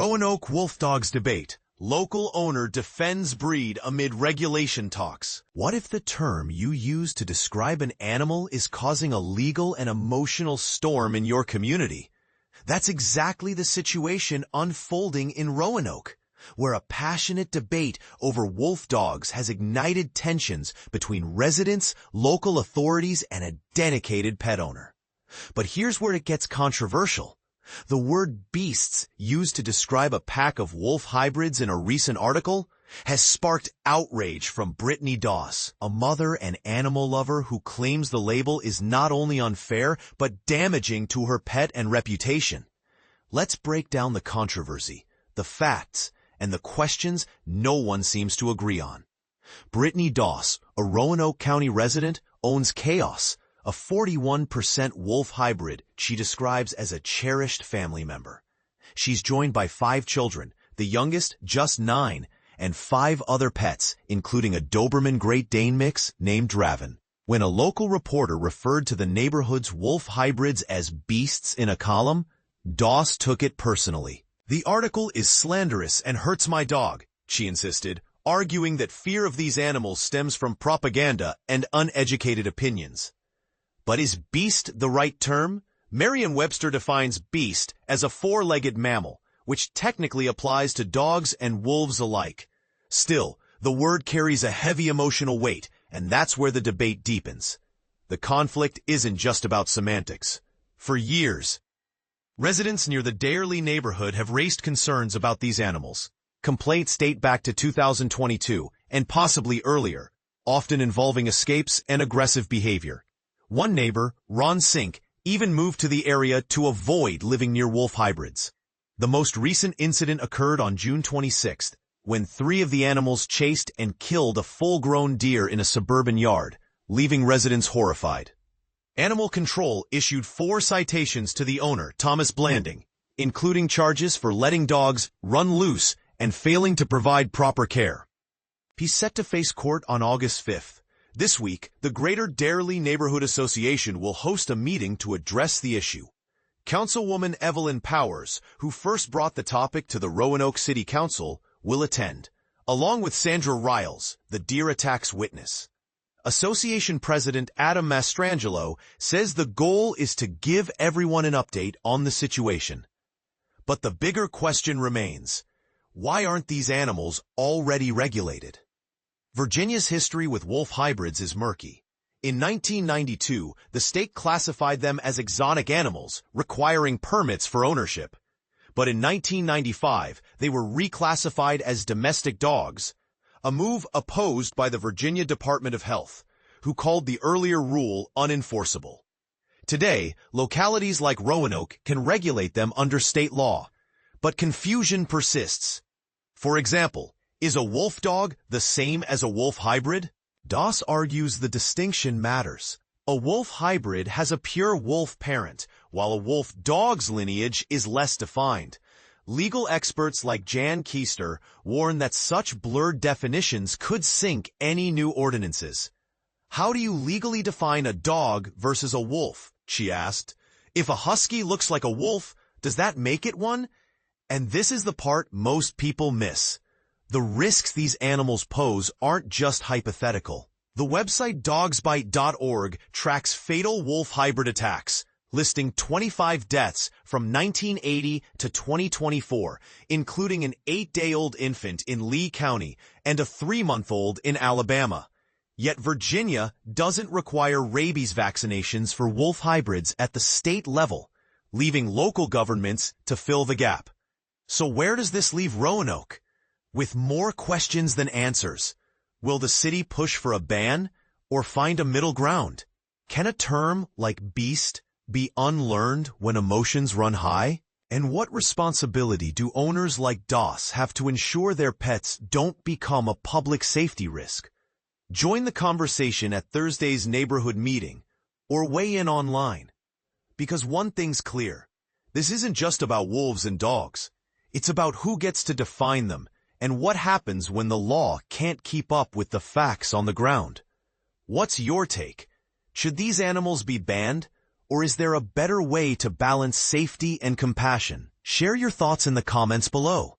Roanoke wolf dogs debate. Local owner defends breed amid regulation talks. What if the term you use to describe an animal is causing a legal and emotional storm in your community? That's exactly the situation unfolding in Roanoke, where a passionate debate over wolf dogs has ignited tensions between residents, local authorities, and a dedicated pet owner. But here's where it gets controversial. The word beasts used to describe a pack of wolf hybrids in a recent article has sparked outrage from Brittany Doss, a mother and animal lover who claims the label is not only unfair but damaging to her pet and reputation. Let's break down the controversy, the facts, and the questions no one seems to agree on. Brittany Doss, a Roanoke County resident, owns Chaos, a 41% wolf hybrid she describes as a cherished family member. She's joined by 5 children, the youngest just 9, and 5 other pets, including a Doberman Great Dane mix named Draven. When a local reporter referred to the neighborhood's wolf hybrids as beasts in a column, Doss took it personally. "The article is slanderous and hurts my dog," she insisted, arguing that fear of these animals stems from propaganda and uneducated opinions. But is beast the right term? Merriam-Webster defines beast as a 4-legged mammal, which technically applies to dogs and wolves alike. Still, the word carries a heavy emotional weight, and that's where the debate deepens. The conflict isn't just about semantics. For years, residents near the Deyerle neighborhood have raised concerns about these animals. Complaints date back to 2022, and possibly earlier, often involving escapes and aggressive behavior. One neighbor, Ron Sink, even moved to the area to avoid living near wolf hybrids. The most recent incident occurred on June 26th, when 3 of the animals chased and killed a full-grown deer in a suburban yard, leaving residents horrified. Animal Control issued 4 citations to the owner, Thomas Blanding, including charges for letting dogs run loose and failing to provide proper care. He's set to face court on August 5th. This week, the Greater Deyerle Neighborhood Association will host a meeting to address the issue. Councilwoman Evelyn Powers, who first brought the topic to the Roanoke City Council, will attend, along with Sandra Riles, the deer attacks witness. Association President Adam Mastrangelo says the goal is to give everyone an update on the situation. But the bigger question remains, why aren't these animals already regulated? Virginia's history with wolf hybrids is murky. In 1992, the state classified them as exotic animals, requiring permits for ownership. But in 1995, they were reclassified as domestic dogs, a move opposed by the Virginia Department of Health, who called the earlier rule unenforceable. Today, localities like Roanoke can regulate them under state law, but confusion persists. For example, is a wolf dog the same as a wolf hybrid? Doss argues the distinction matters. A wolf hybrid has a pure wolf parent, while a wolf dog's lineage is less defined. Legal experts like Jan Keister warn that such blurred definitions could sink any new ordinances. "How do you legally define a dog versus a wolf?" she asked. "If a husky looks like a wolf, does that make it one?" And this is the part most people miss. The risks these animals pose aren't just hypothetical. The website dogsbite.org tracks fatal wolf hybrid attacks, listing 25 deaths from 1980 to 2024, including an 8-day-old infant in Lee County and a 3-month-old in Alabama. Yet Virginia doesn't require rabies vaccinations for wolf hybrids at the state level, leaving local governments to fill the gap. So where does this leave Roanoke? With more questions than answers, will the city push for a ban or find a middle ground? Can a term like beast be unlearned when emotions run high? And what responsibility do owners like Doss have to ensure their pets don't become a public safety risk? Join the conversation at Thursday's neighborhood meeting or weigh in online. Because one thing's clear, this isn't just about wolves and dogs. It's about who gets to define them and what happens when the law can't keep up with the facts on the ground. What's your take? Should these animals be banned, or is there a better way to balance safety and compassion? Share your thoughts in the comments below.